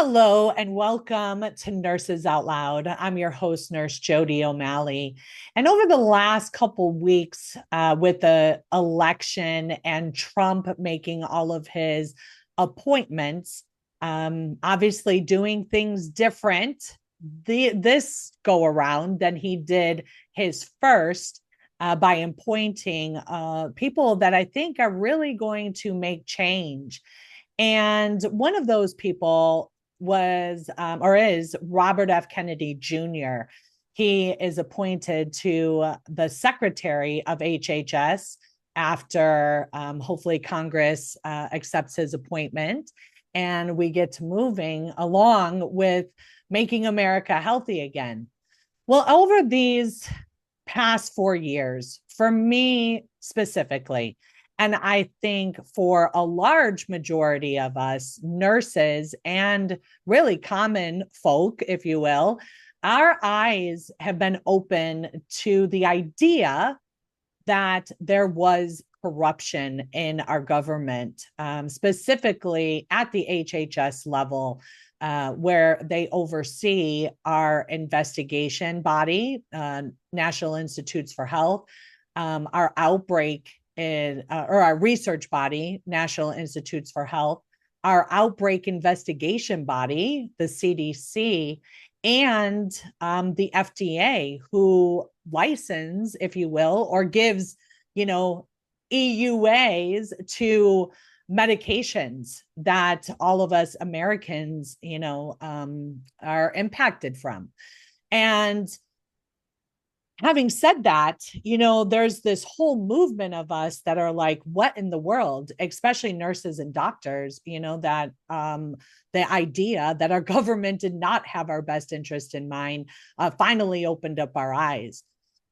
Hello and welcome to Nurses Out Loud. I'm your host, Nurse Jody O'Malley. And over the last couple weeks, with the election and Trump making all of his appointments, obviously doing things different this go around than he did his first, by appointing people that I think are really going to make change. And one of those people was or is Robert F. Kennedy Jr. He is appointed to the Secretary of HHS after hopefully Congress accepts his appointment and we get to moving along with making America healthy again. Well, over these past 4 years, for me specifically, and I think for a large majority of us, nurses and really common folk, if you will, our eyes have been open to the idea that there was corruption in our government, specifically at the HHS level, where they oversee our investigation body, National Institutes for Health, our outbreak or our research body, National Institutes for Health, our outbreak investigation body, the CDC, and the FDA, who license, if you will, or gives, EUAs to medications that all of us Americans, are impacted from. And having said that, there's this whole movement of us that are like, what in the world, especially nurses and doctors, that the idea that our government did not have our best interest in mind finally opened up our eyes.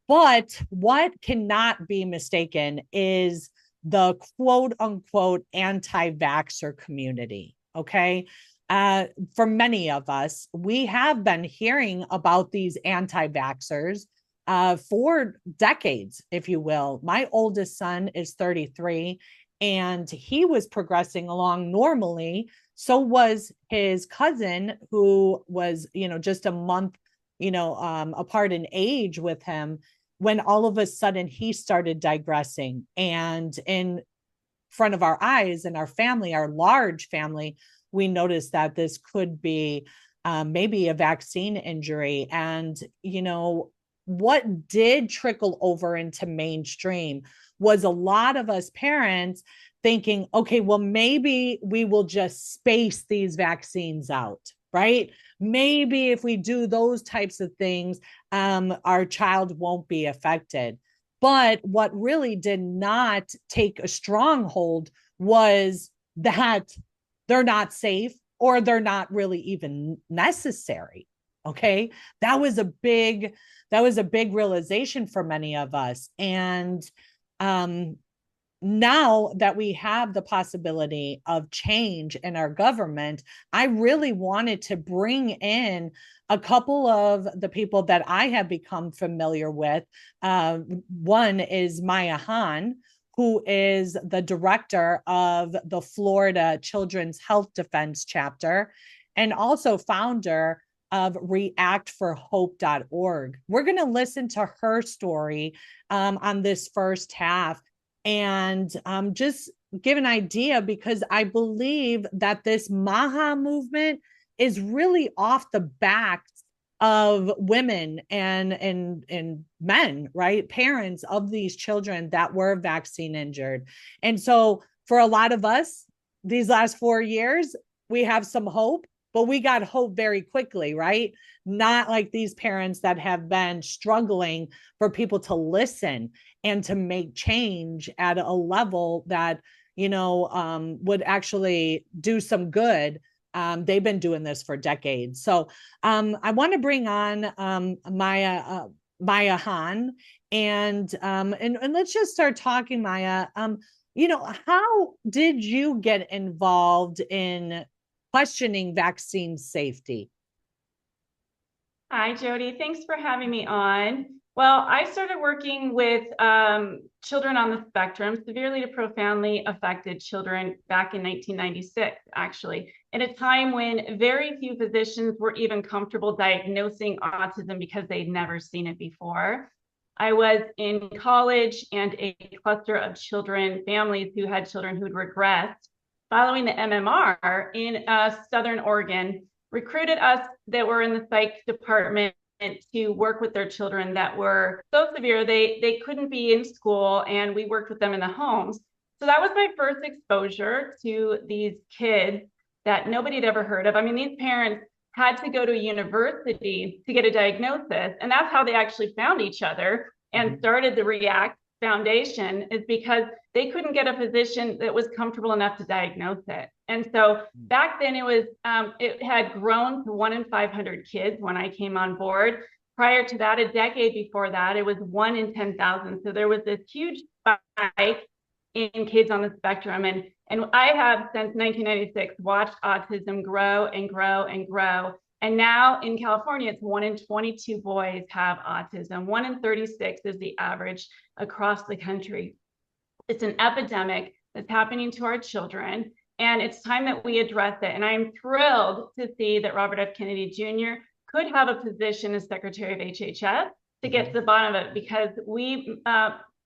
But what cannot be mistaken is the quote unquote anti-vaxxer community. Okay. For many of us, we have been hearing about these anti-vaxxers for decades, if you will. My oldest son is 33 and he was progressing along normally. So was his cousin, who was, just a month, apart in age with him, when all of a sudden he started digressing. And in front of our eyes and our family, our large family, we noticed that this could be maybe a vaccine injury. And, what did trickle over into mainstream was a lot of us parents thinking, okay, well, maybe we will just space these vaccines out, right? Maybe if we do those types of things, our child won't be affected. But what really did not take a stronghold was that they're not safe or they're not really even necessary. Okay. That was a big realization for many of us. And now that we have the possibility of change in our government, I really wanted to bring in a couple of the people that I have become familiar with. One is MAHA, who is the director of the Florida Children's Health Defense Chapter and also founder of reactforhope.org. We're going to listen to her story on this first half and just give an idea, because I believe that this MAHA movement is really off the backs of women and men, right? Parents of these children that were vaccine injured. And so for a lot of us, these last 4 years, we have some hope, but we got hope very quickly, right? Not like these parents that have been struggling for people to listen and to make change at a level that, would actually do some good. They've been doing this for decades. So I want to bring on Maya Hahn, and let's just start talking, Maya. How did you get involved in questioning vaccine safety? Hi, Jody. Thanks for having me on. Well, I started working with children on the spectrum, severely to profoundly affected children back in 1996, actually, at a time when very few physicians were even comfortable diagnosing autism because they'd never seen it before. I was in college, and a cluster of children, families who had children who'd regressed following the MMR in Southern Oregon, recruited us that were in the psych department to work with their children that were so severe they couldn't be in school, and we worked with them in the homes. So that was my first exposure to these kids that nobody had ever heard of. I mean, these parents had to go to a university to get a diagnosis, and that's how they actually found each other and started the React Foundation, is because they couldn't get a physician that was comfortable enough to diagnose it. And so back then it had grown to 1 in 500 kids when I came on board. Prior to that, a decade before that, it was 1 in 10,000. So there was this huge spike in kids on the spectrum. And I have, since 1996, watched autism grow and grow and grow. And now in California, it's 1 in 22 boys have autism. 1 in 36 is the average across the country. It's an epidemic that's happening to our children, and it's time that we address it. And I'm thrilled to see that Robert F. Kennedy Jr. could have a position as Secretary of HHS to get to the bottom of it, because we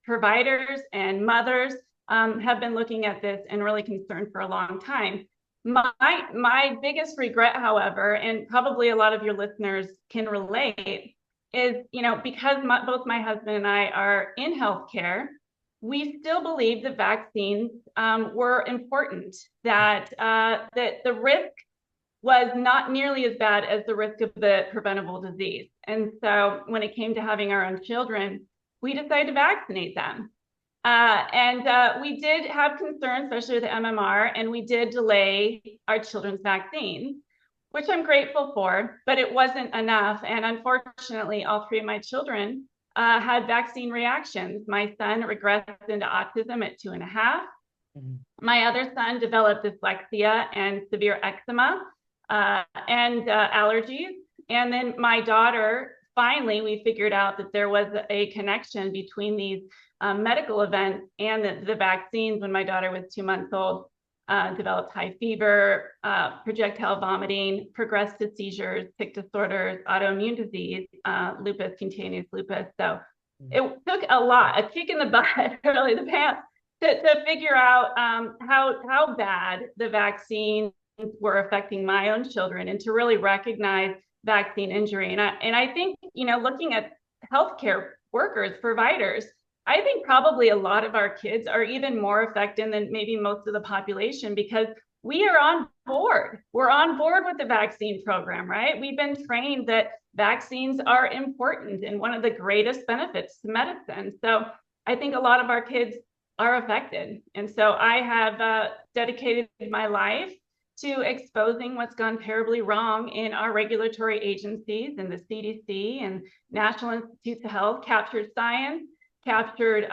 providers and mothers have been looking at this and really concerned for a long time. My biggest regret, however, and probably a lot of your listeners can relate, is, because both my husband and I are in healthcare, we still believe that vaccines were important, that the risk was not nearly as bad as the risk of the preventable disease. And so when it came to having our own children, we decided to vaccinate them. We did have concerns, especially with the MMR, and we did delay our children's vaccines, which I'm grateful for, but it wasn't enough. And unfortunately, all 3 of my children had vaccine reactions. My son regressed into autism at 2.5. My other son developed dyslexia and severe eczema and allergies. And then my daughter, finally, we figured out that there was a connection between these medical events and the vaccines. When my daughter was 2 months old, developed high fever, projectile vomiting, progressed to seizures, tic disorders, autoimmune disease, lupus, cutaneous lupus. So it took a lot, a kick in the butt, really, the pants, to figure out how bad the vaccines were affecting my own children, and to really recognize vaccine injury. And I think, looking at healthcare workers, providers, I think probably a lot of our kids are even more affected than maybe most of the population, because we are on board. We're on board with the vaccine program, right? We've been trained that vaccines are important and one of the greatest benefits to medicine. So I think a lot of our kids are affected. And so I have dedicated my life to exposing what's gone terribly wrong in our regulatory agencies, and the CDC and National Institutes of Health, captured science, captured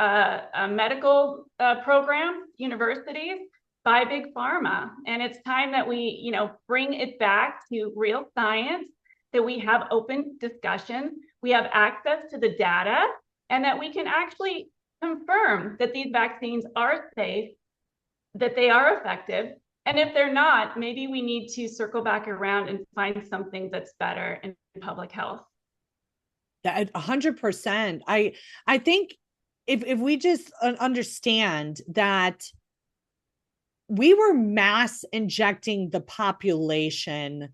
medical programs, universities, by big pharma. And it's time that we, bring it back to real science, that we have open discussion, we have access to the data, and that we can actually confirm that these vaccines are safe, that they are effective. And if they're not, maybe we need to circle back around and find something that's better in public health. 100%. I think if we just understand that we were mass injecting the population,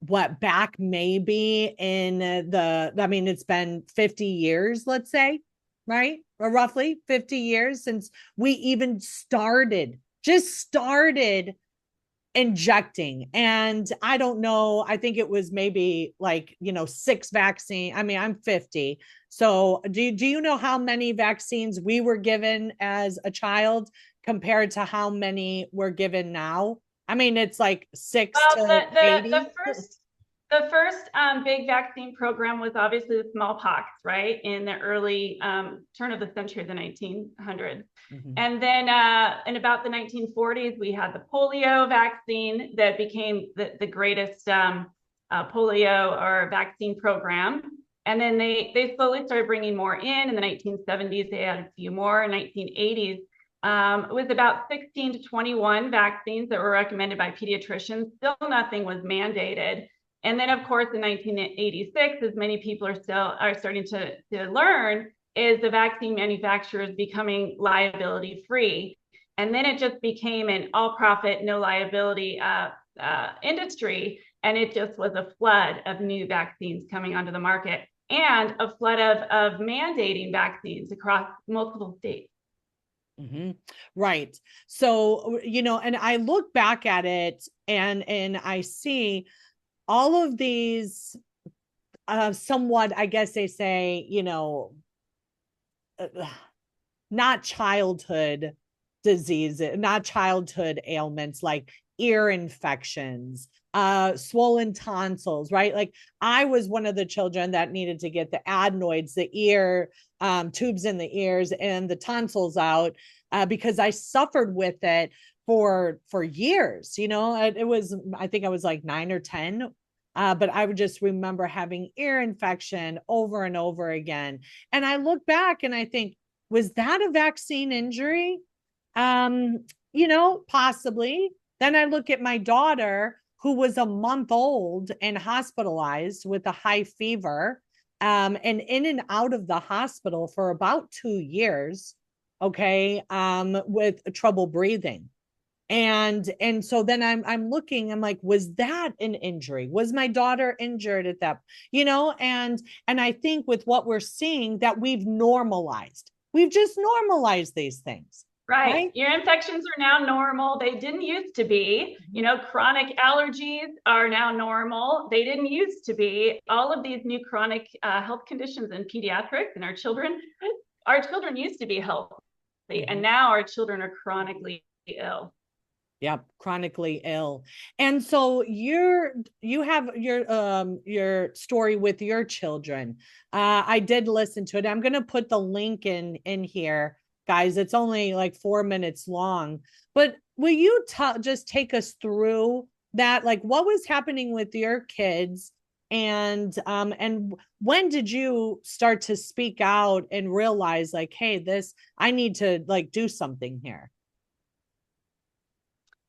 back maybe in it's been 50 years, let's say, right? Or roughly 50 years since we even started injecting. And I don't know, I think it was maybe 6 vaccine. I mean, I'm 50. So do you know how many vaccines we were given as a child compared to how many we're given now? I mean, it's like 6 to 80. The first big vaccine program was obviously the smallpox, right? In the early turn of the century, the 1900s. And then in about the 1940s, we had the polio vaccine that became the greatest polio or vaccine program. And then they slowly started bringing more in the 1970s. They added a few more. In 1980s, it was about 16 to 21 vaccines that were recommended by pediatricians. Still nothing was mandated. And then, of course, in 1986, as many people are starting to learn, is the vaccine manufacturers becoming liability free. And then it just became an all profit, no liability industry. And it just was a flood of new vaccines coming onto the market and a flood of mandating vaccines across multiple states. Mm-hmm. Right. So, and I look back at it and I see all of these somewhat, I guess they say, not childhood diseases, not childhood ailments like ear infections, swollen tonsils, right? Like I was one of the children that needed to get the adenoids, the ear tubes in the ears and the tonsils out because I suffered with it for years. It was, I think I was like 9 or 10. But I would just remember having ear infection over and over again. And I look back and I think, was that a vaccine injury? Possibly. Then I look at my daughter who was a month old and hospitalized with a high fever, and in and out of the hospital for about 2 years, okay, with trouble breathing. And so then I'm looking, I'm like, was that an injury? Was my daughter injured at that, and I think with what we're seeing that we've just normalized these things. Right. Ear infections are now normal. They didn't used to be. Chronic allergies are now normal. They didn't used to be. All of these new chronic health conditions in pediatrics and our children used to be healthy, and now our children are chronically ill. Yep, chronically ill. And so you have your story with your children. I did listen to it. I'm going to put the link in here, guys. It's only like 4 minutes long, but will you just take us through that? Like what was happening with your kids, and when did you start to speak out and realize like, hey, I need to like do something here?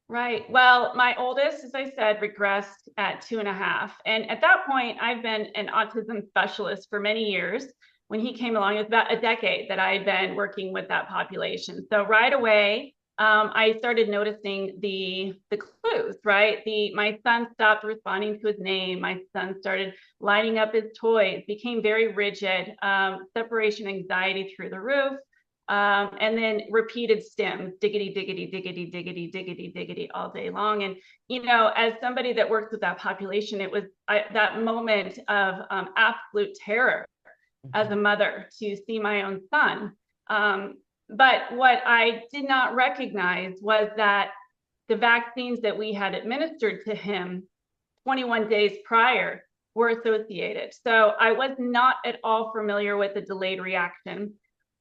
Right. Well, my oldest, as I said, regressed at 2.5. And at that point, I've been an autism specialist for many years. When he came along, it was about a decade that I had been working with that population. So right away, I started noticing the clues, right? My son stopped responding to his name. My son started lining up his toys, became very rigid, separation anxiety through the roof. And then repeated stims, diggity, diggity, diggity, diggity, diggity, diggity all day long. And, as somebody that works with that population, it was that moment of absolute terror as a mother to see my own son. But what I did not recognize was that the vaccines that we had administered to him 21 days prior were associated. So I was not at all familiar with the delayed reaction.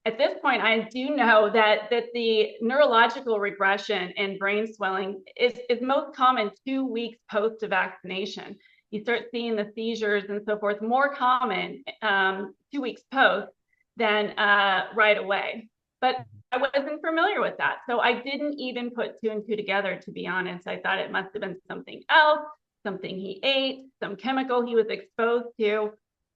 At this point, I do know that the neurological regression and brain swelling is most common 2 weeks post vaccination. You start seeing the seizures and so forth more common 2 weeks post than right away. But I wasn't familiar with that. So I didn't even put 2 and 2 together, to be honest. I thought it must have been something else, something he ate, some chemical he was exposed to.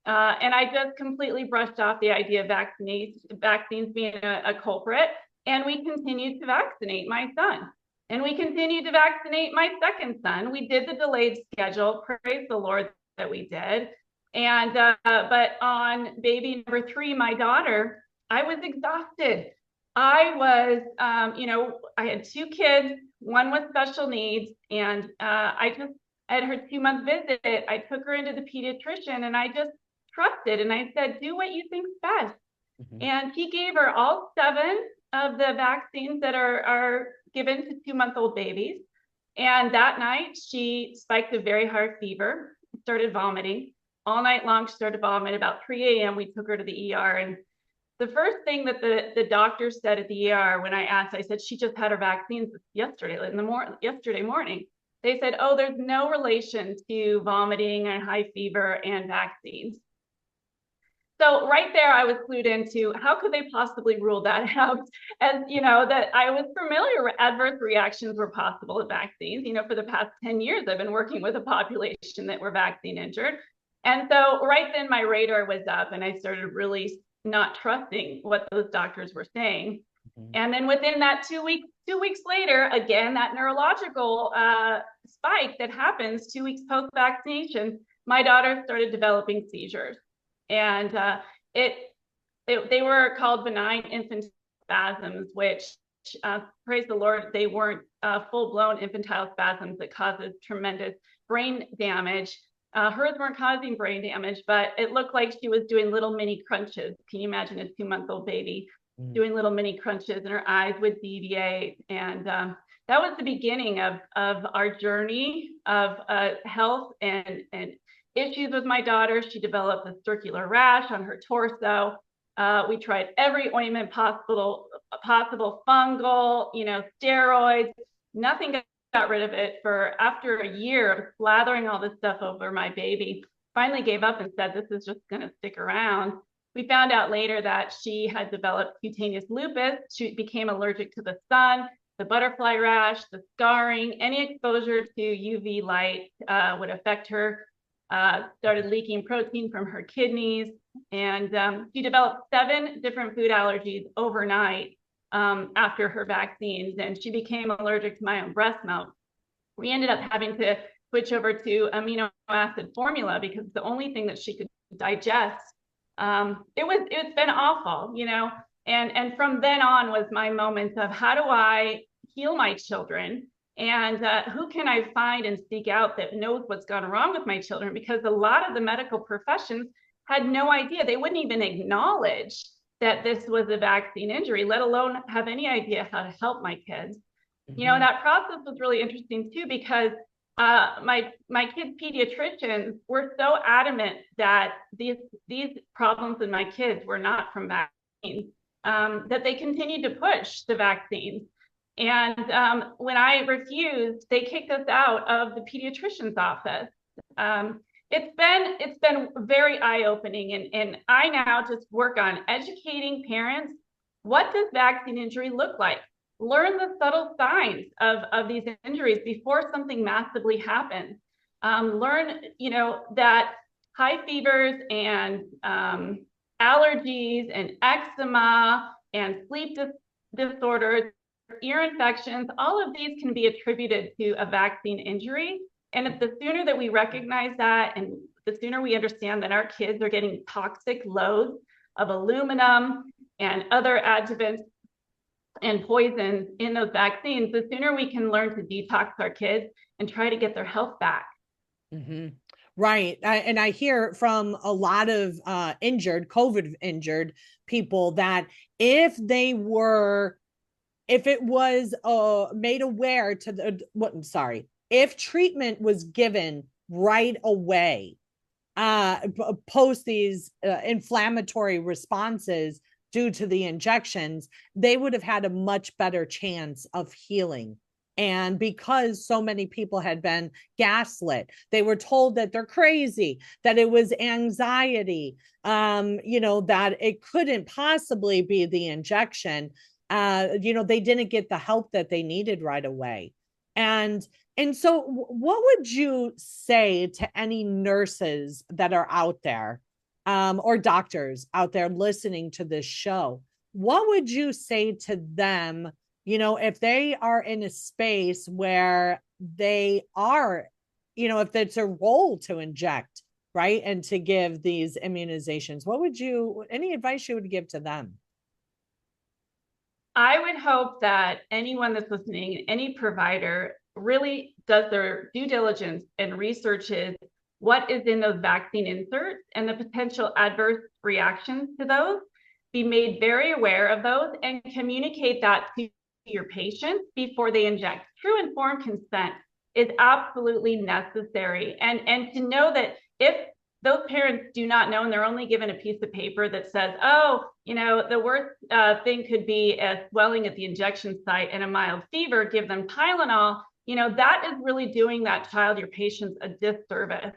And I just completely brushed off the idea of vaccines being a culprit. And we continued to vaccinate my son. And we continued to vaccinate my second son. We did the delayed schedule. Praise the Lord that we did. And but on baby number 3, my daughter, I was exhausted. I was, I had 2 kids, one with special needs, and at her 2-month visit, I took her into the pediatrician, and I just trusted, and I said, do what you think's best. And he gave her all 7 of the vaccines that are given to 2-month-old babies. And that night, she spiked a very high fever, started vomiting. All night long, she started vomiting. About 3 a.m., we took her to the ER. And the first thing that the doctor said at the ER when I asked, I said, she just had her vaccines yesterday morning. They said, oh, there's no relation to vomiting and high fever and vaccines. So right there, I was clued into how could they possibly rule that out? As you know, that I was familiar with adverse reactions were possible with vaccines. You know, for the past 10 years, I've been working with a population that were vaccine injured. And so right then my radar was up and I started really not trusting what those doctors were saying. Mm-hmm. And then within that 2 weeks later, again, that neurological spike that happens 2 weeks post-vaccination, my daughter started developing seizures. And they were called benign infantile spasms, which, praise the Lord, they weren't full-blown infantile spasms that causes tremendous brain damage. Hers weren't causing brain damage, but it looked like she was doing little mini crunches. Can you imagine a 2-month-old baby doing little mini crunches, and her eyes would deviate? And that was the beginning of our journey of health and issues with my daughter. She developed a circular rash on her torso. We tried every ointment possible, fungal, steroids. Nothing got rid of it. For after a year of slathering all this stuff over my baby, finally gave up and said, this is just going to stick around. We found out later that she had developed cutaneous lupus. She became allergic to the sun, the butterfly rash, the scarring. Any exposure to UV light would affect her. Started leaking protein from her kidneys, and she developed 7 different food allergies overnight after her vaccines, and she became allergic to my own breast milk. We ended up having to switch over to amino acid formula because it's the only thing that she could digest. It's been awful, and from then on was my moment of how do I heal my children? And who can I find and seek out that knows what's gone wrong with my children? Because a lot of the medical professions had no idea. They wouldn't even acknowledge that this was a vaccine injury, let alone have any idea how to help my kids. Mm-hmm. And that process was really interesting too, because my kids' pediatricians were so adamant that these problems in my kids were not from vaccines, that they continued to push the vaccines. And when I refused, they kicked us out of the pediatrician's office. It's been very eye-opening, and I now just work on educating parents. What does vaccine injury look like? Learn the subtle signs of these injuries before something massively happens. Learn, that high fevers and allergies and eczema and sleep disorders, ear infections, all of these can be attributed to a vaccine injury. And if the sooner that we recognize that, and the sooner we understand that our kids are getting toxic loads of aluminum and other adjuvants and poisons in those vaccines, the sooner we can learn to detox our kids and try to get their health back. Mm-hmm. Right. And I hear from a lot of COVID injured people that if it was made aware to if treatment was given right away, post these inflammatory responses due to the injections, they would have had a much better chance of healing. And because so many people had been gaslit, they were told that they're crazy, that it was anxiety, that it couldn't possibly be the injection. They didn't get the help that they needed right away. And so what would you say to any nurses that are out there, or doctors out there listening to this show? What would you say to them, if they are in a space where they are, if it's a role to inject, right, and to give these immunizations? Any advice you would give to them? I would hope that anyone that's listening, any provider, really does their due diligence and researches what is in those vaccine inserts and the potential adverse reactions to those, be made very aware of those, and communicate that to your patients before they inject. True informed consent is absolutely necessary. And to know that if those parents do not know and they're only given a piece of paper that says, the worst thing could be a swelling at the injection site and a mild fever, give them Tylenol, that is really doing that child, your patients, a disservice.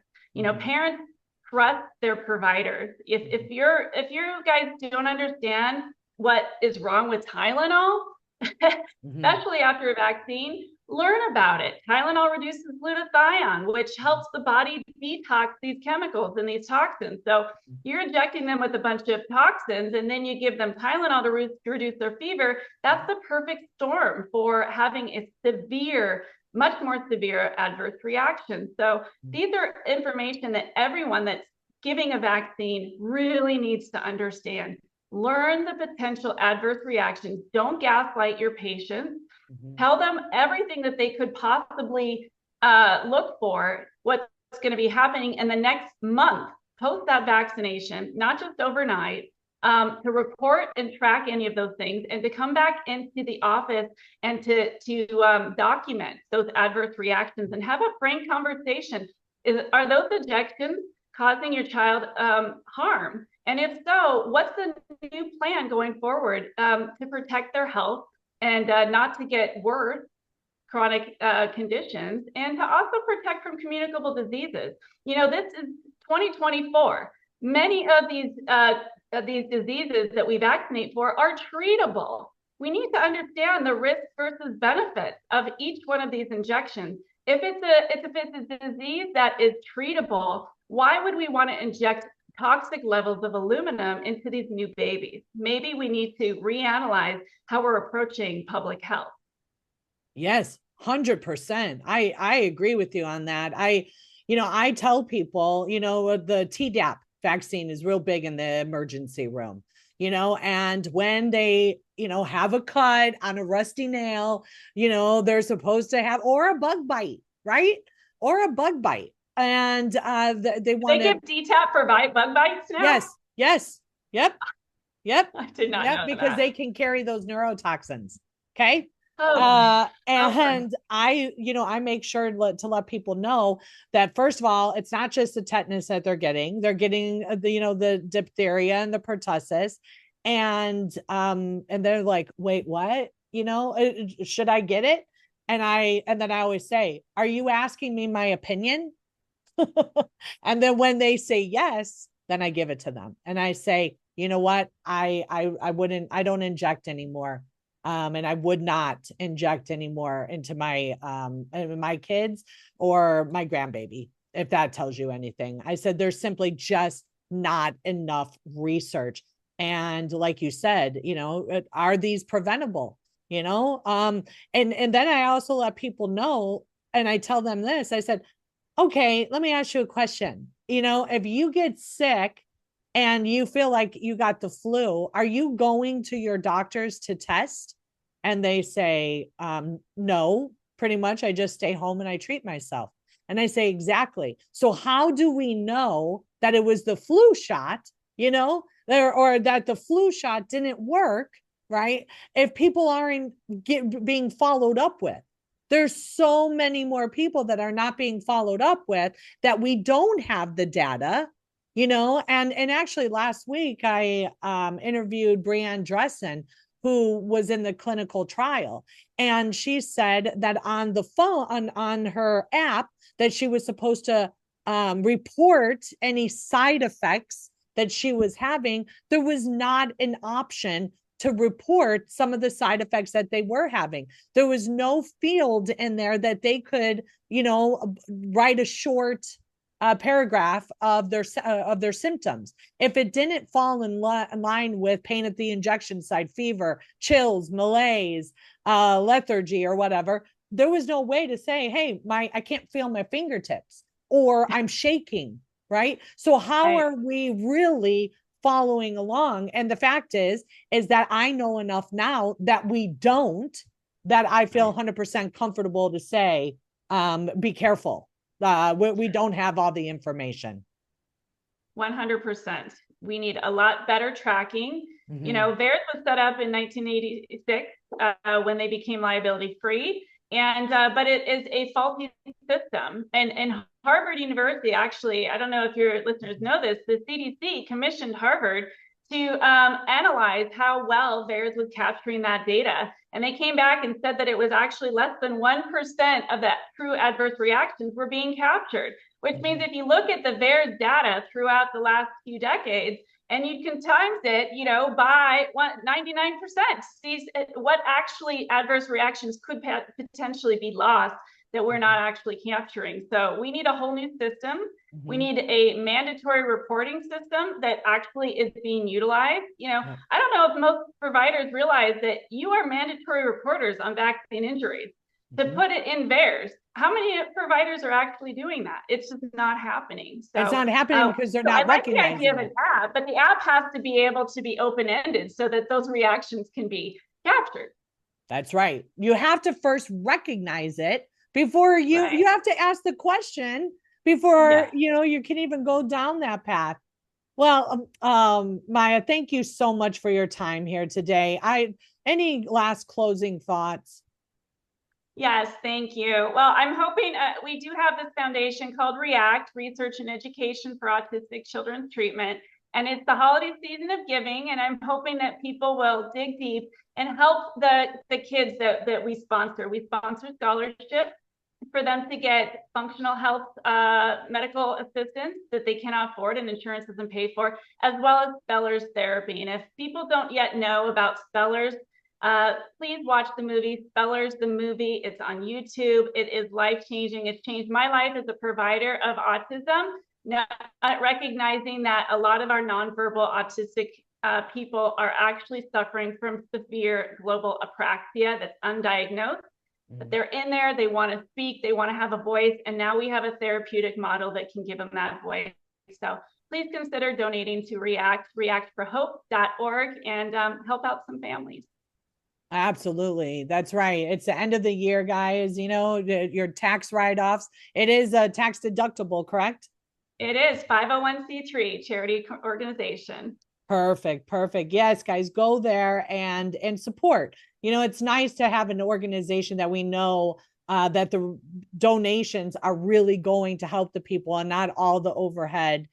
Parents trust their providers. If you guys don't understand what is wrong with Tylenol, especially after a vaccine, learn about it. Tylenol reduces glutathione, which helps the body detox these chemicals and these toxins. So you're injecting them with a bunch of toxins, and then you give them Tylenol to reduce their fever. That's the perfect storm for having a severe, much more severe adverse reaction. So these are information that everyone that's giving a vaccine really needs to understand. Learn the potential adverse reactions. Don't gaslight your patients. Tell them everything that they could possibly look for, what's going to be happening in the next month post that vaccination, not just overnight, to report and track any of those things, and to come back into the office and to document those adverse reactions and have a frank conversation. Are those injections causing your child harm? And if so, what's the new plan going forward to protect their health and not to get worse chronic conditions, and to also protect from communicable diseases? You know, this is 2024. Many of these diseases that we vaccinate for are treatable. We need to understand the risks versus benefits of each one of these injections. If it's a disease that is treatable, why would we want to inject toxic levels of aluminum into these new babies? Maybe we need to reanalyze how we're approaching public health. Yes, 100%. I agree with you on that. I tell people, the Tdap vaccine is real big in the emergency room, and when they, have a cut on a rusty nail, they're supposed to have, or a bug bite, right? Or a bug bite. And they want to give DTaP for bug bites now. Yes. Yep. I did not know because that. they can carry those neurotoxins. Okay. Oh, and I make sure to let people know that, first of all, it's not just the tetanus that they're getting the diphtheria and the pertussis, and they're like, wait, what? Should I get it? And then I always say, are you asking me my opinion? And then when they say yes, then I give it to them. And I say, you know what? I don't inject anymore. And I would not inject anymore into my kids or my grandbaby, if that tells you anything. I said, there's simply just not enough research. And like you said, are these preventable? And then I also let people know, and I tell them this, I said, okay, let me ask you a question. If you get sick and you feel like you got the flu, are you going to your doctors to test? And they say, no, pretty much. I just stay home and I treat myself. And I say, exactly. So how do we know that it was the flu shot, or that the flu shot didn't work, right? If people aren't being followed up with. There's so many more people that are not being followed up with, that we don't have the data, and actually last week I interviewed Brianne Dressen, who was in the clinical trial. And she said that on the phone, on her app, that she was supposed to report any side effects that she was having. There was not an option to report some of the side effects that they were having. There was no field in there that they could, write a short paragraph of their symptoms. If it didn't fall in line with pain at the injection site, fever, chills, malaise, lethargy, or whatever, there was no way to say, hey, I can't feel my fingertips, or I'm shaking, right? So how are we really following along? And the fact is that I know enough now that we don't, that I feel 100% comfortable to say, be careful. We don't have all the information. 100%. We need a lot better tracking. VAERS was set up in 1986 when they became liability free. But it is a faulty system. And Harvard University, actually, I don't know if your listeners know this, the CDC commissioned Harvard to analyze how well VAERS was capturing that data. And they came back and said that it was actually less than 1% of the true adverse reactions were being captured, which means if you look at the VAERS data throughout the last few decades, and you can times it, by 99%, see what actually adverse reactions could potentially be lost that we're not actually capturing. So we need a whole new system. Mm-hmm. We need a mandatory reporting system that actually is being utilized. I don't know if most providers realize that you are mandatory reporters on vaccine injuries. Mm-hmm. To put it in VAERS, how many providers are actually doing that? It's just not happening. So it's not happening because they're not recognizing the idea of an app, but the app has to be able to be open-ended so that those reactions can be captured. That's right. You have to first recognize it before you have to ask the question before you can even go down that path. Well, Maya, thank you so much for your time here today. Any last closing thoughts? Yes, thank you. Well, I'm hoping we do have this foundation called REACT, Research and Education for Autistic Children's Treatment. And it's the holiday season of giving. And I'm hoping that people will dig deep and help the kids that we sponsor. We sponsor scholarships for them to get functional health medical assistance that they cannot afford and insurance doesn't pay for, as well as Speller's therapy. And if people don't yet know about Speller's, please watch the movie Speller's the movie. It's on YouTube. It is life-changing. It's changed my life as a provider of autism, not recognizing that a lot of our nonverbal autistic people are actually suffering from severe global apraxia that's undiagnosed. But they're in there, they want to speak, they want to have a voice, and now we have a therapeutic model that can give them that voice. So please consider donating to REACT, reactforhope.org, and help out some families. Absolutely. That's right. It's the end of the year, guys. Your tax write-offs. It is a tax deductible, correct? It is 501c3 charity organization. Perfect. Yes, guys, go there and support. It's nice to have an organization that we know that the donations are really going to help the people and not all the overhead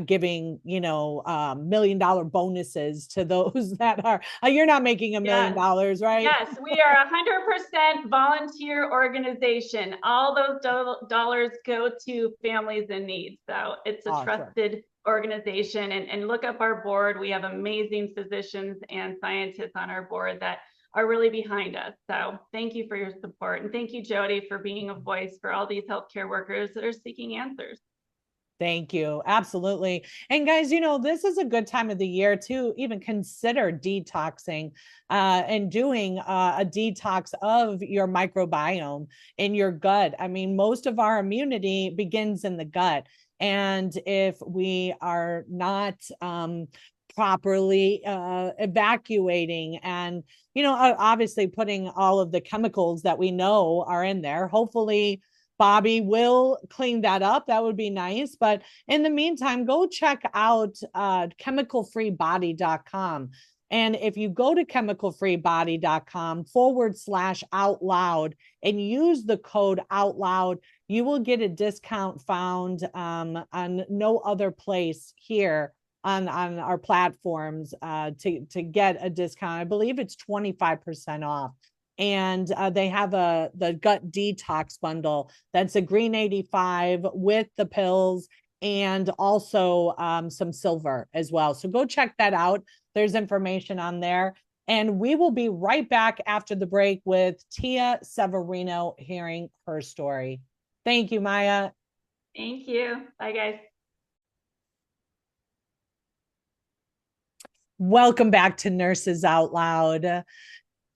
giving, $1 million bonuses to those that are, you're not making $1 million, right? Yes, we are 100% volunteer organization. All those dollars go to families in need. So it's a trusted organization, and look up our board. We have amazing physicians and scientists on our board that are really behind us. So thank you for your support. And thank you, Jody, for being a voice for all these healthcare workers that are seeking answers. Thank you. Absolutely. And guys, this is a good time of the year to even consider detoxing and doing a detox of your microbiome in your gut. I mean, most of our immunity begins in the gut. And if we are not properly evacuating and, obviously putting all of the chemicals that we know are in there, hopefully Bobby will clean that up. That would be nice. But in the meantime, go check out chemicalfreebody.com. And if you go to chemicalfreebody.com/out loud and use the code out loud, you will get a discount found on no other place here on our platforms to get a discount. I believe it's 25% off. And they have the gut detox bundle. That's a green 85 with the pills and also some silver as well. So go check that out. There's information on there. And we will be right back after the break with Tia Severino hearing her story. Thank you, Maya. Thank you. Bye, guys. Welcome back to Nurses Out Loud.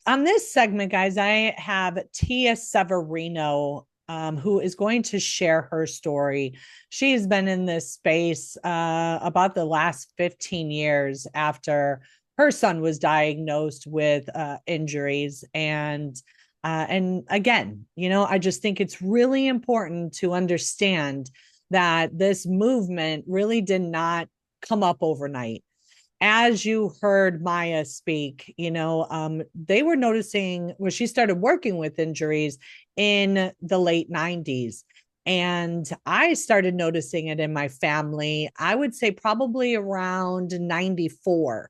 On this segment, guys, I have Tia Severino, who is going to share her story. She's been in this space about the last 15 years after her son was diagnosed with injuries. And again, I just think it's really important to understand that this movement really did not come up overnight. As you heard Maya speak, they were noticing when she started working with injuries in the late 90s. And I started noticing it in my family, I would say probably around 94.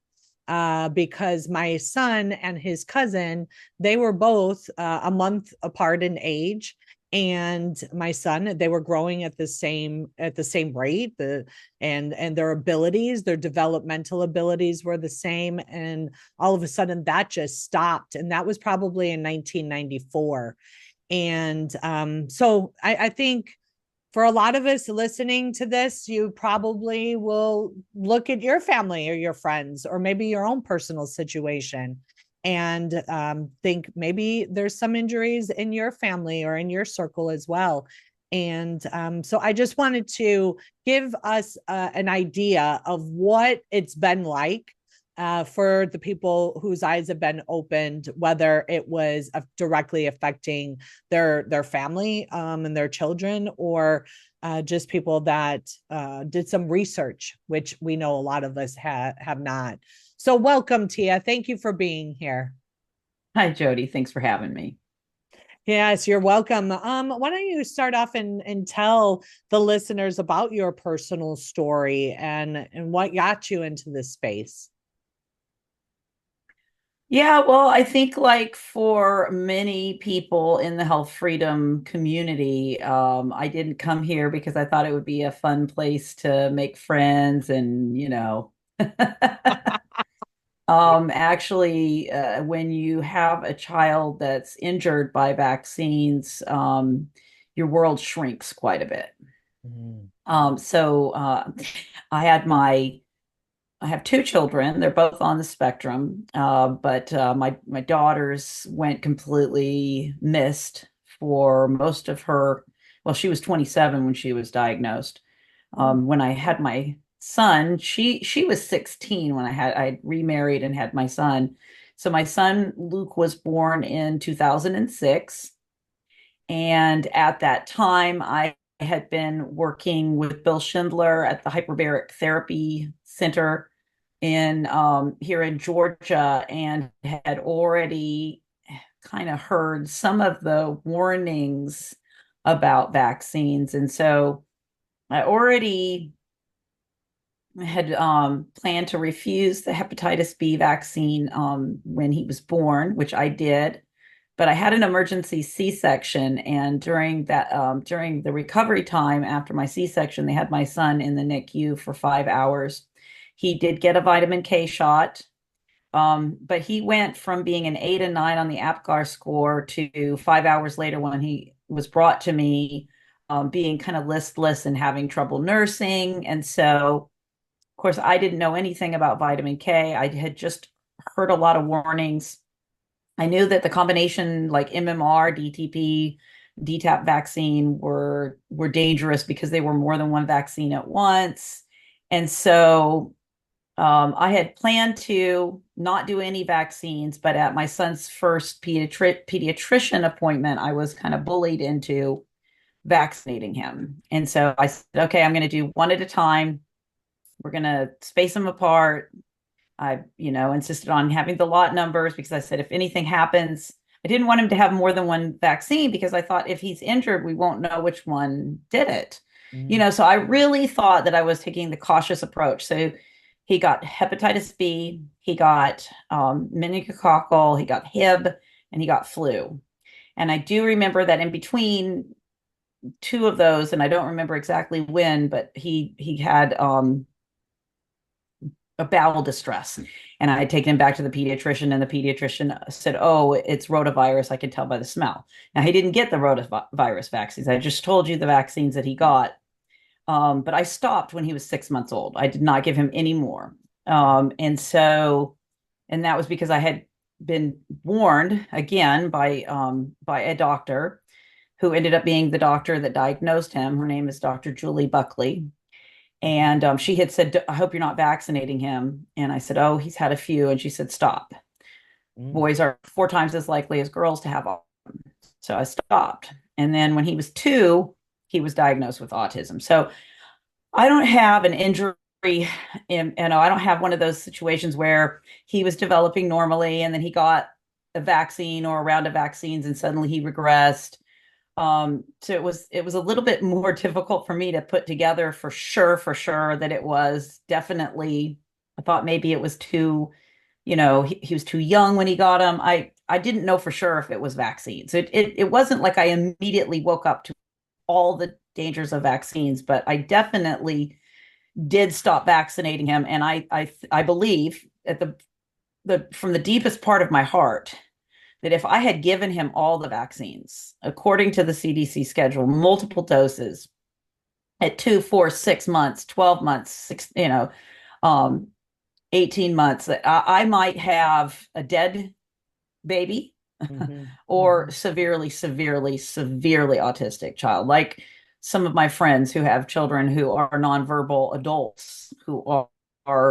Because my son and his cousin, they were both a month apart in age, and my son, they were growing at the same rate, and their abilities, their developmental abilities were the same, and all of a sudden that just stopped, and that was probably in 1994. And so I think for a lot of us listening to this, you probably will look at your family or your friends, or maybe your own personal situation, and think maybe there's some injuries in your family or in your circle as well. And so I just wanted to give us an idea of what it's been like for the people whose eyes have been opened, whether it was directly affecting their family and their children, or just people that did some research, which we know a lot of us have not. So welcome, Tia. Thank you for being here. Hi, Jody. Thanks for having me. Yes, you're welcome. Why don't you start off and tell the listeners about your personal story and what got you into this space? Yeah, well, I think like for many people in the health freedom community, I didn't come here because I thought it would be a fun place to make friends and, actually, when you have a child that's injured by vaccines, your world shrinks quite a bit. Mm. So I had my I have two children. They're both on the spectrum, but my daughters went completely missed for most of her. Well, she was 27 when she was diagnosed. When I had my son, she was 16 when I remarried and had my son. So my son Luke was born in 2006, and at that time, I had been working with Bill Schindler at the Hyperbaric Therapy Center in here in Georgia, and had already kind of heard some of the warnings about vaccines. And so I already had planned to refuse the hepatitis B vaccine when he was born, which I did. But I had an emergency C-section, and during the recovery time after my C-section, they had my son in the NICU for 5 hours. He did get a vitamin K shot, but he went from being an 8 and 9 on the APGAR score to 5 hours later when he was brought to me, being kind of listless and having trouble nursing. And so, of course, I didn't know anything about vitamin K. I had just heard a lot of warnings. I knew that the combination like MMR, DTP, DTaP vaccine were dangerous because they were more than one vaccine at once. And so I had planned to not do any vaccines, but at my son's first pediatrician appointment, I was kind of bullied into vaccinating him. And so I said, okay, I'm going to do one at a time. We're going to space them apart. I, insisted on having the lot numbers because I said, if anything happens, I didn't want him to have more than one vaccine because I thought if he's injured, we won't know which one did it. Mm. So I really thought that I was taking the cautious approach. So he got hepatitis B, he got meningococcal, he got Hib, and he got flu. And I do remember that in between two of those, and I don't remember exactly when, but he had a bowel distress. And I had taken him back to the pediatrician, and the pediatrician said, oh, it's rotavirus. I can tell by the smell. Now, he didn't get the rotavirus vaccines. I just told you the vaccines that he got. But I stopped when he was 6 months old. I did not give him any more. And that was because I had been warned again by a doctor who ended up being the doctor that diagnosed him. Her name is Dr. Julie Buckley. And she had said, I hope you're not vaccinating him. And I said, oh, he's had a few. And she said, stop. Boys are 4 times as likely as girls to have autism. So I stopped. And then when he was 2, he was diagnosed with autism. So I don't have an injury. I don't have one of those situations where he was developing normally and then he got a vaccine or a round of vaccines and suddenly he regressed. So it was a little bit more difficult for me to put together for sure that it was definitely, I thought maybe it was too, he was too young when he got him. I didn't know for sure if it was vaccines. It wasn't like I immediately woke up to all the dangers of vaccines, but I definitely did stop vaccinating him. And I believe at the from the deepest part of my heart that if I had given him all the vaccines according to the CDC schedule, multiple doses at 2, 4, 6 months, 12 months, 18 months, that I might have a dead baby or severely autistic child, like some of my friends who have children who are nonverbal adults who are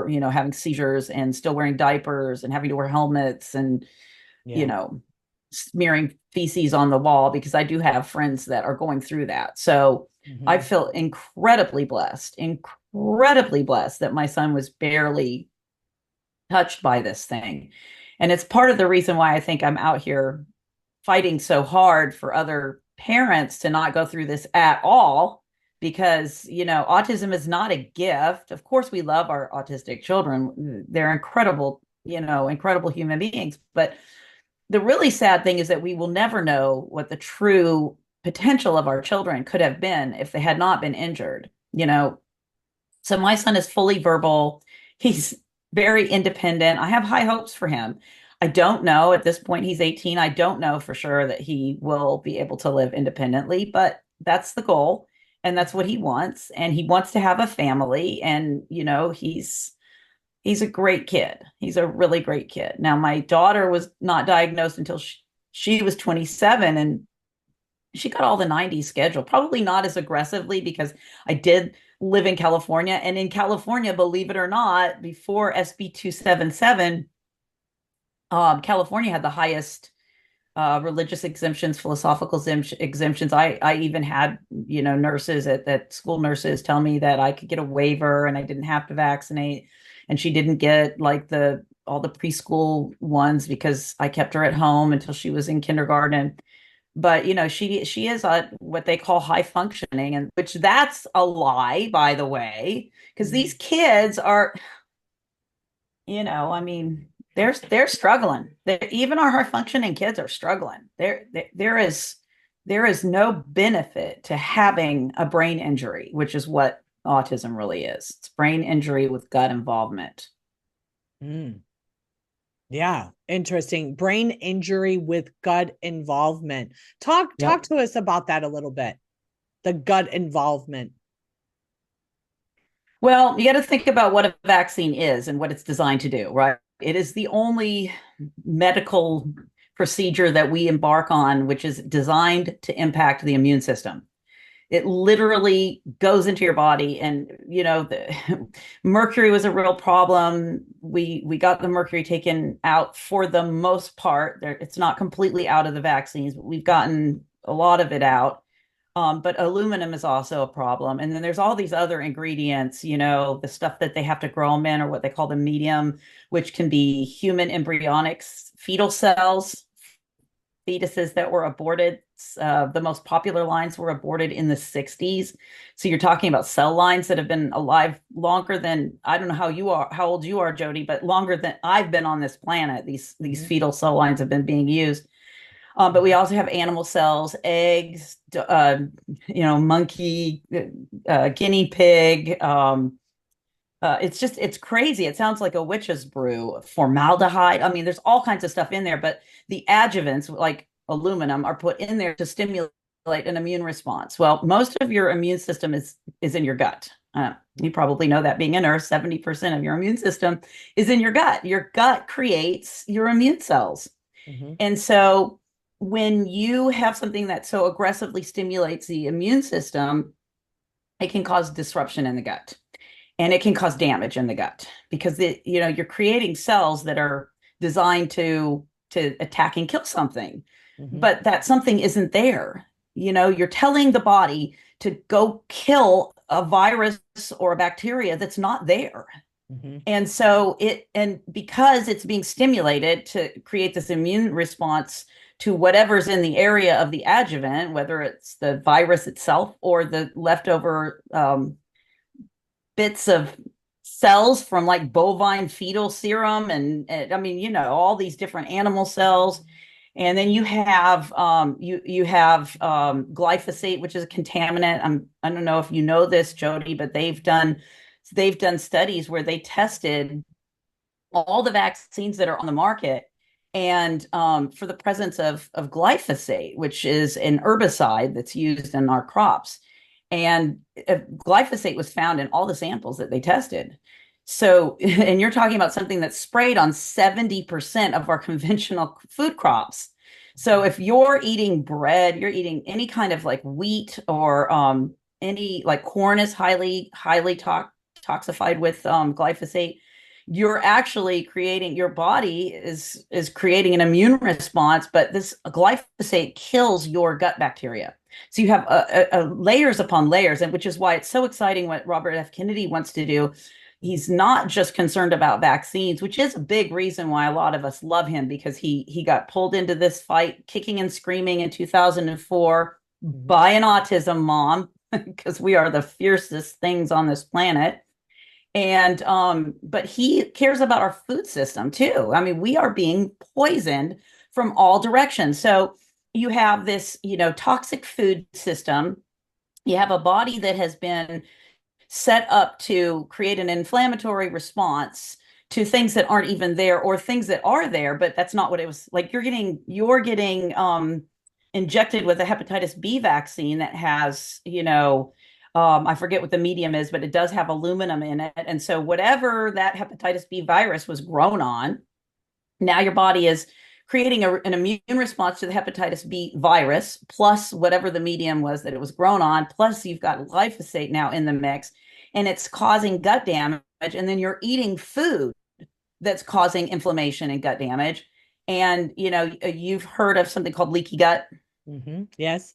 having seizures and still wearing diapers and having to wear helmets and smearing feces on the wall, because I do have friends that are going through that. So I feel incredibly blessed that my son was barely touched by this thing. And it's part of the reason why I think I'm out here fighting so hard for other parents to not go through this at all, because autism is not a gift. Of course we love our autistic children, they're incredible human beings, but the really sad thing is that we will never know what the true potential of our children could have been if they had not been injured. So my son is fully verbal, he's very independent. I have high hopes for him. I don't know at this point, he's 18. I don't know for sure that he will be able to live independently, but that's the goal. And that's what he wants. And he wants to have a family. And, he's a great kid. He's a really great kid. Now, my daughter was not diagnosed until she was 27, and she got all the 90s schedule, probably not as aggressively because I did live in California. And in California, believe it or not, before SB 277, California had the highest religious exemptions, philosophical exemptions. I even had, nurses at school nurses tell me that I could get a waiver and I didn't have to vaccinate. And she didn't get like all the preschool ones because I kept her at home until she was in kindergarten. But she is what they call high functioning, and which that's a lie, by the way, because these kids are, I mean, they're struggling. Even our high functioning kids are struggling. There is no benefit to having a brain injury, which is what autism really is. It's brain injury with gut involvement. Yeah, interesting. Brain injury with gut involvement. Talk to us about that a little bit. The gut involvement. Well, you got to think about what a vaccine is and what it's designed to do, right? It is the only medical procedure that we embark on which is designed to impact the immune system. It literally goes into your body, and the mercury was a real problem. We got the mercury taken out for the most part. It's not completely out of the vaccines, but we've gotten a lot of it out. But aluminum is also a problem. And then there's all these other ingredients, the stuff that they have to grow them in, or what they call the medium, which can be human embryonic fetal cells, fetuses that were aborted. The most popular lines were aborted in the 60s. So you're talking about cell lines that have been alive longer than, I don't know how old you are, Jody, but longer than I've been on this planet. These fetal cell lines have been being used. But we also have animal cells, eggs, monkey, guinea pig. It's crazy. It sounds like a witch's brew. Formaldehyde. I mean, there's all kinds of stuff in there, but the adjuvants like aluminum are put in there to stimulate an immune response. Well, most of your immune system is in your gut. You probably know that, being a nurse, 70% of your immune system is in your gut. Your gut creates your immune cells. And so when you have something that so aggressively stimulates the immune system, it can cause disruption in the gut. And it can cause damage in the gut because you're creating cells that are designed to attack and kill something, but that something isn't there. You're telling the body to go kill a virus or a bacteria that's not there. And so because it's being stimulated to create this immune response to whatever's in the area of the adjuvant, whether it's the virus itself or the leftover bits of cells from like bovine fetal serum and I mean, you know, all these different animal cells. And then you have glyphosate, which is a contaminant. I don't know if you know this, Jody, but they've done studies where they tested all the vaccines that are on the market and for the presence of glyphosate, which is an herbicide that's used in our crops. And glyphosate was found in all the samples that they tested. So, and you're talking about something that's sprayed on 70% of our conventional food crops. So if you're eating bread, you're eating any kind of like wheat or any like corn is highly toxified with glyphosate, you're actually creating, your body is creating an immune response, but this glyphosate kills your gut bacteria. So you have layers upon layers, and which is why it's so exciting what Robert F. Kennedy wants to do. He's not just concerned about vaccines, which is a big reason why a lot of us love him, because he got pulled into this fight kicking and screaming in 2004 by an autism mom, because we are the fiercest things on this planet. And but he cares about our food system too. I mean, we are being poisoned from all directions. So you have this, you know, toxic food system. You have a body that has been set up to create an inflammatory response to things that aren't even there, or things that are there, but that's not what it was. Like you're getting injected with a hepatitis B vaccine that has, you know, I forget what the medium is, but it does have aluminum in it. And so whatever that hepatitis B virus was grown on, now your body is creating an immune response to the hepatitis B virus, plus whatever the medium was that it was grown on, plus you've got glyphosate now in the mix, and it's causing gut damage. And then you're eating food that's causing inflammation and gut damage. And, you know, you've heard of something called leaky gut. Mm-hmm. Yes.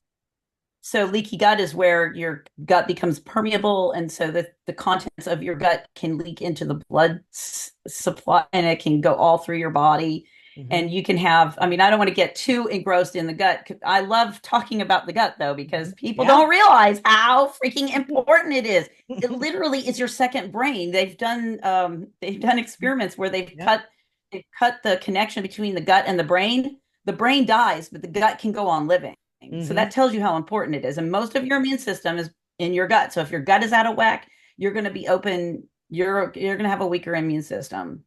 So leaky gut is where your gut becomes permeable, and so the contents of your gut can leak into the blood supply, and it can go all through your body. And you can have, I mean, I don't want to get too engrossed in the gut. I love talking about the gut though, because people don't realize how freaking important it is. It literally is your second brain. They've done experiments where they've cut the connection between the gut and the brain. The brain dies, but the gut can go on living. So that tells you how important it is. And most of your immune system is in your gut. So if your gut is out of whack, you're going to be open. You're going to have a weaker immune system.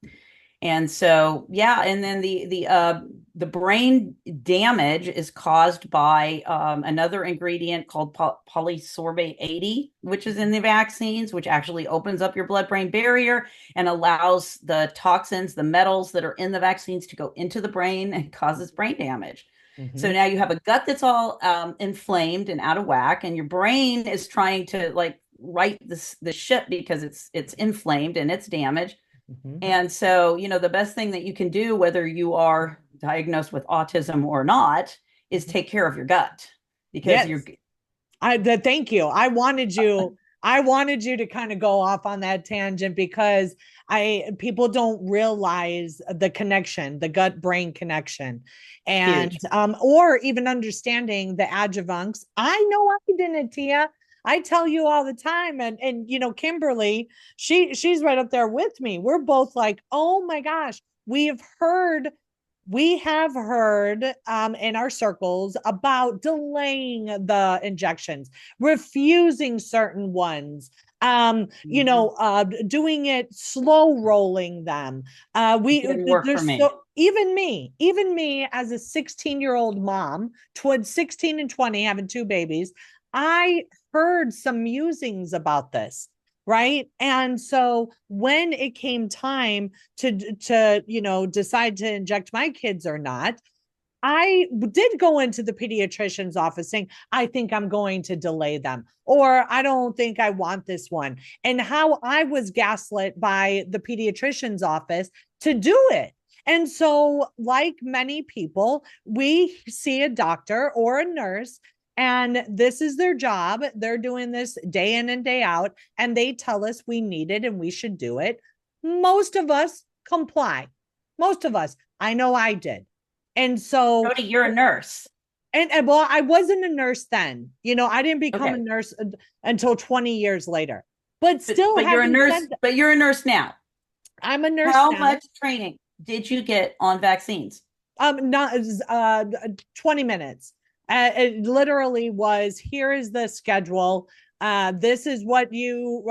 And so, yeah. And then the brain damage is caused by another ingredient called polysorbate 80, which is in the vaccines, which actually opens up your blood-brain barrier and allows the toxins, the metals that are in the vaccines to go into the brain and causes brain damage. So now you have a gut that's all inflamed and out of whack, and your brain is trying to like right the ship because it's inflamed and it's damaged. And so, you know, the best thing that you can do, whether you are diagnosed with autism or not, is take care of your gut, because thank you. I wanted you to kind of go off on that tangent, because people don't realize the connection, the gut brain connection, and or even understanding the adjuvants. I know I didn't, Tia. I tell you all the time, and you know, Kimberly, she's right up there with me. We're both like, oh my gosh, we have heard in our circles about delaying the injections, refusing certain ones, you know, doing it, slow rolling them. Even me as a 16-year-old mom, towards 16 and 20, having two babies, I heard some musings about this, right? And so when it came time to you know, decide to inject my kids or not, I did go into the pediatrician's office saying, I think I'm going to delay them, or I don't think I want this one. And how I was gaslit by the pediatrician's office to do it. And so, like many people, we see a doctor or a nurse, and this is their job. They're doing this day in and day out, and they tell us we need it and we should do it. Most of us comply. Most of us. I know I did. And so, Jody, you're a nurse. and well, I wasn't a nurse then. I didn't become a Okay. nurse until 20 years later. But But, still, but you're a having nurse, said that, but you're a nurse now. I'm a nurse How now. much training did you get on vaccines? Not 20 minutes. It literally was, here is the schedule. This is what you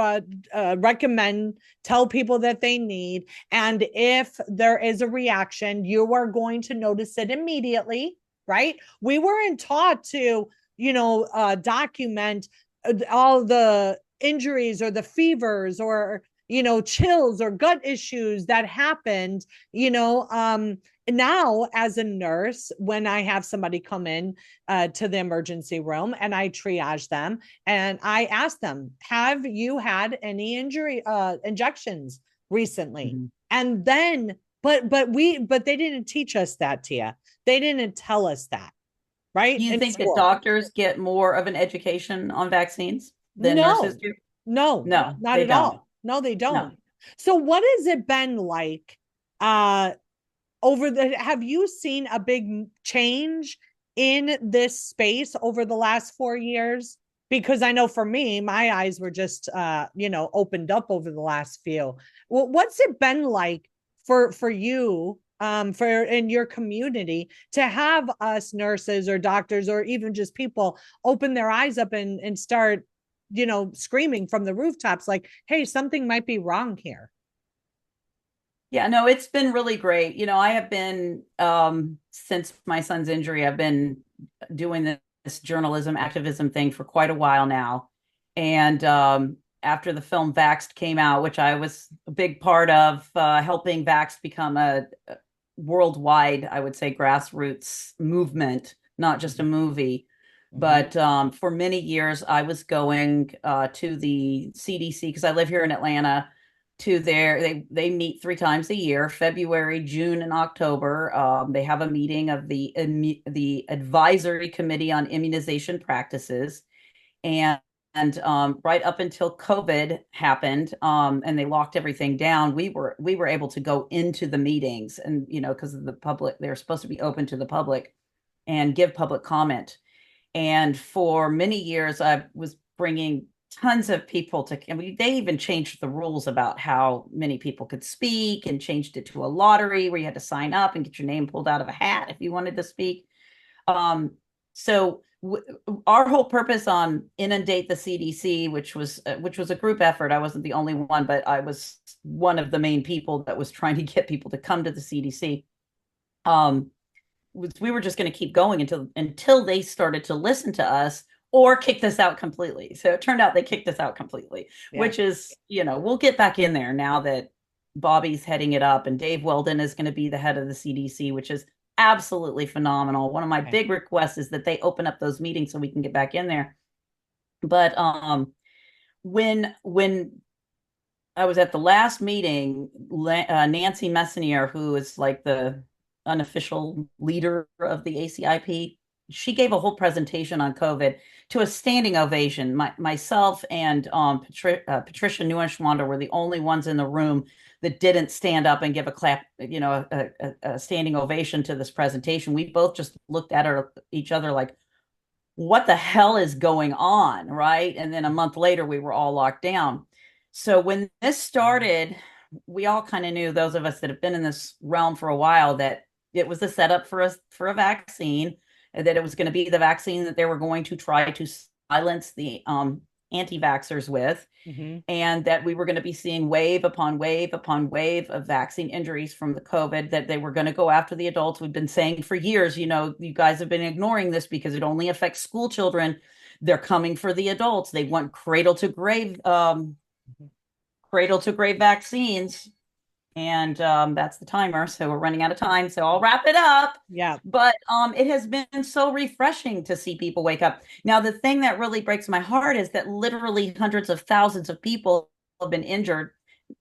recommend, tell people that they need. And if there is a reaction, you are going to notice it immediately, right? We weren't taught to, document all the injuries or the fevers or, chills or gut issues that happened, now as a nurse, when I have somebody come in to the emergency room and I triage them and I ask them, have you had any injections recently? Mm-hmm. And then but they didn't teach us that, Tia. They didn't tell us that, right? Do you In think that school. doctors get more of an education on vaccines than nurses No, do? no, No, not they at don't. all. No, they No. don't. So what has it been like uh have you seen a big change in this space over the last 4 years? Because I know for me, my eyes were just opened up over the last few. Well, what's it been like for you, for in your community, to have us nurses or doctors or even just people open their eyes up and start screaming from the rooftops like, hey, something might be wrong here? Yeah, no, it's been really great. I have been, since my son's injury, I've been doing this journalism activism thing for quite a while now. And after the film Vaxxed came out, which I was a big part of, helping Vaxxed become a worldwide, I would say, grassroots movement, not just a movie. But for many years, I was going to the CDC because I live here in Atlanta. To they meet 3 times a year, February, June, and October. They have a meeting of the advisory committee on immunization practices, and right up until COVID happened, and they locked everything down, we were able to go into the meetings, and because of the public, they're supposed to be open to the public and give public comment. And for many years, I was bringing tons of people to, I mean, they even changed the rules about how many people could speak and changed it to a lottery where you had to sign up and get your name pulled out of a hat if you wanted to speak. So our whole purpose on Inundate the CDC, which was a group effort. I wasn't the only one, but I was one of the main people that was trying to get people to come to the CDC. We were just going to keep going until they started to listen to us or kicked us out completely. So it turned out they kicked us out completely, which is, we'll get back in there now that Bobby's heading it up and Dave Weldon is going to be the head of the CDC, which is absolutely phenomenal. One of my big requests is that they open up those meetings so we can get back in there. But when I was at the last meeting, Nancy Messonnier, who is like the unofficial leader of the ACIP, she gave a whole presentation on COVID to a standing ovation. Myself and Patricia Neuenschwander were the only ones in the room that didn't stand up and give a clap, a standing ovation to this presentation. We both just looked at each other like, what the hell is going on, right? And then a month later, we were all locked down. So when this started, we all kind of knew, those of us that have been in this realm for a while, that it was a setup for a vaccine, and that it was going to be the vaccine that they were going to try to silence the anti-vaxxers with, and that we were going to be seeing wave upon wave upon wave of vaccine injuries from the COVID, that they were going to go after the adults. We've been saying for years, you guys have been ignoring this because it only affects school children. They're coming for the adults. They want cradle to grave vaccines. And that's the timer. So we're running out of time. So I'll wrap it up. Yeah. But it has been so refreshing to see people wake up. Now, the thing that really breaks my heart is that literally hundreds of thousands of people have been injured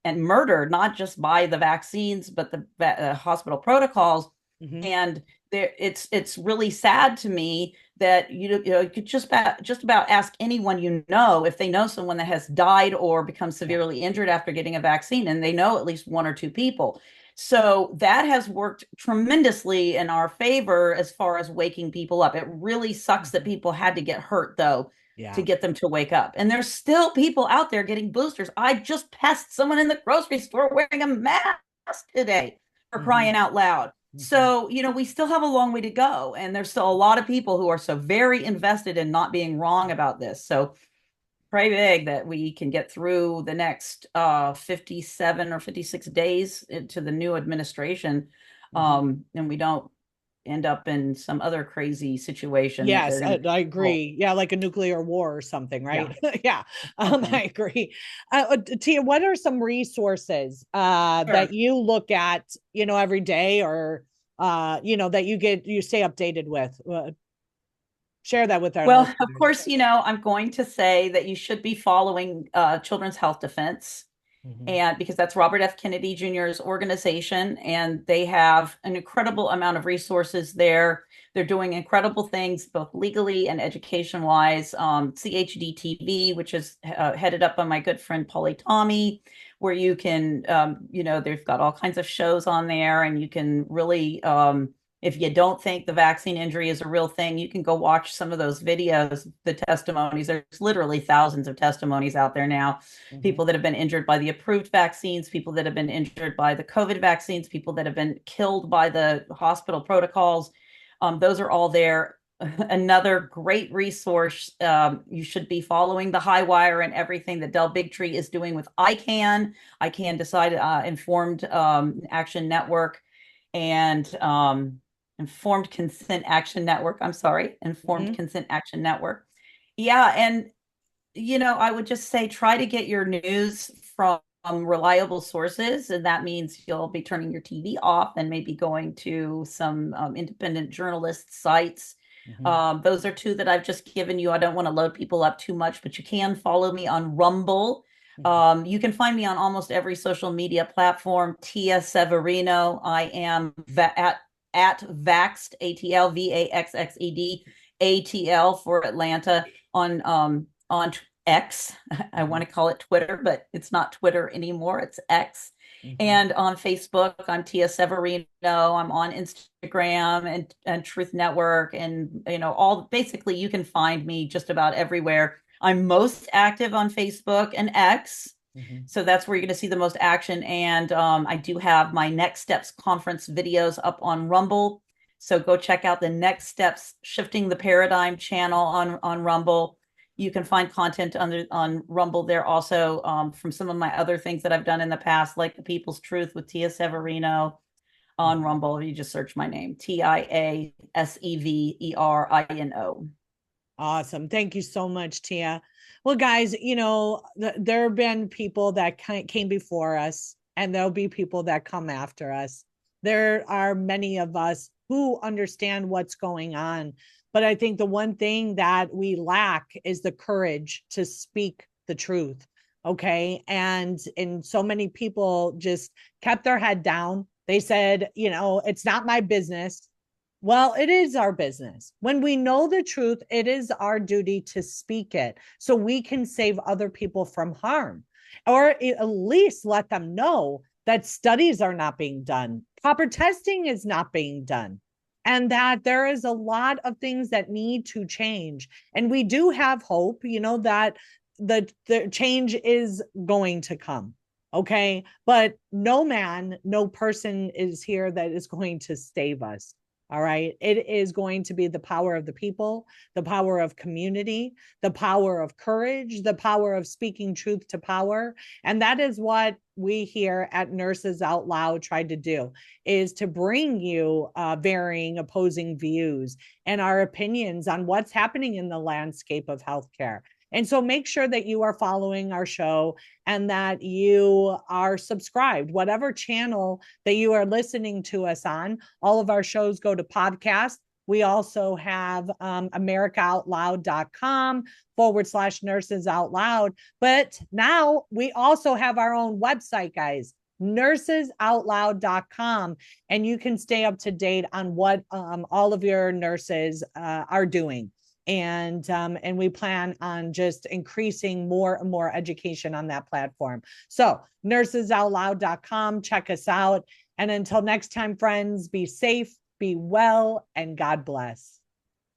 and murdered, not just by the vaccines, but the hospital protocols. And it's really sad to me that you could just about ask anyone if they know someone that has died or become severely injured after getting a vaccine, and they know at least one or two people. So that has worked tremendously in our favor as far as waking people up. It really sucks that people had to get hurt, though, to Yeah. get them to wake up. And there's still people out there getting boosters. I just passed someone in the grocery store wearing a mask today, for crying out loud. So, we still have a long way to go. And there's still a lot of people who are so very invested in not being wrong about this. So pray big that we can get through the next 57 or 56 days into the new administration, and we don't end up in some other crazy situation that Yes, they're going I to. agree. Yeah, like a nuclear war or something, right? Yeah. Yeah, Okay. I agree. Tia, what are some resources Sure. that you look at, every day, or that you stay updated with? Share that with our Well, of listeners. course, I'm going to say that you should be following Children's Health Defense, and because that's Robert F. Kennedy Jr.'s organization, and they have an incredible amount of resources there. They're doing incredible things, both legally and education wise. CHD TV, which is headed up by my good friend Paulie Tommy, where you can, they've got all kinds of shows on there, and you can really, if you don't think the vaccine injury is a real thing, you can go watch some of those videos, the testimonies. There's literally thousands of testimonies out there now. People that have been injured by the approved vaccines, people that have been injured by the COVID vaccines, people that have been killed by the hospital protocols. Those are all there. Another great resource. You should be following the High Wire and everything that Del Bigtree is doing with ICANN. ICANN Decide Informed Action Network, and Informed Consent Action Network. I'm sorry, Informed Consent Action Network. Yeah, and I would just say try to get your news from reliable sources, and that means you'll be turning your TV off and maybe going to some independent journalist sites. Those are two that I've just given you. I don't want to load people up too much, but you can follow me on Rumble. You can find me on almost every social media platform. Tia Severino. I am at Vaxxed, ATL, VAXXED, for Atlanta, on X. I want to call it Twitter, but it's not Twitter anymore. It's X. And on Facebook, I'm Tia Severino. I'm on Instagram and Truth Network, and basically you can find me just about everywhere. I'm most active on Facebook and X. So that's where you're going to see the most action. And I do have my Next Steps conference videos up on Rumble. So go check out the Next Steps Shifting the Paradigm channel on Rumble. You can find content on Rumble there also, from some of my other things that I've done in the past, like The People's Truth with Tia Severino on Rumble. You just search my name, TIASEVERINO. Awesome. Thank you so much, Tia. Well, guys, there have been people that came before us, and there'll be people that come after us. There are many of us who understand what's going on. But I think the one thing that we lack is the courage to speak the truth. Okay. And so many people just kept their head down. They said, it's not my business. Well, it is our business. When we know the truth, it is our duty to speak it so we can save other people from harm, or at least let them know that studies are not being done, proper testing is not being done, and that there is a lot of things that need to change. And we do have hope, that the change is going to come. Okay. But no man, no person is here that is going to save us. All right. It is going to be the power of the people, the power of community, the power of courage, the power of speaking truth to power. And that is what we here at Nurses Out Loud tried to do, is to bring you varying opposing views and our opinions on what's happening in the landscape of healthcare. And so make sure that you are following our show and that you are subscribed, whatever channel that you are listening to us on. All of our shows go to podcast. We also have americaoutloud.com/nurses out loud. But now we also have our own website, guys, nursesoutloud.com. And you can stay up to date on what all of your nurses are doing. And we plan on just increasing more and more education on that platform. So nursesoutloud.com, check us out. And until next time, friends, be safe, be well, and God bless.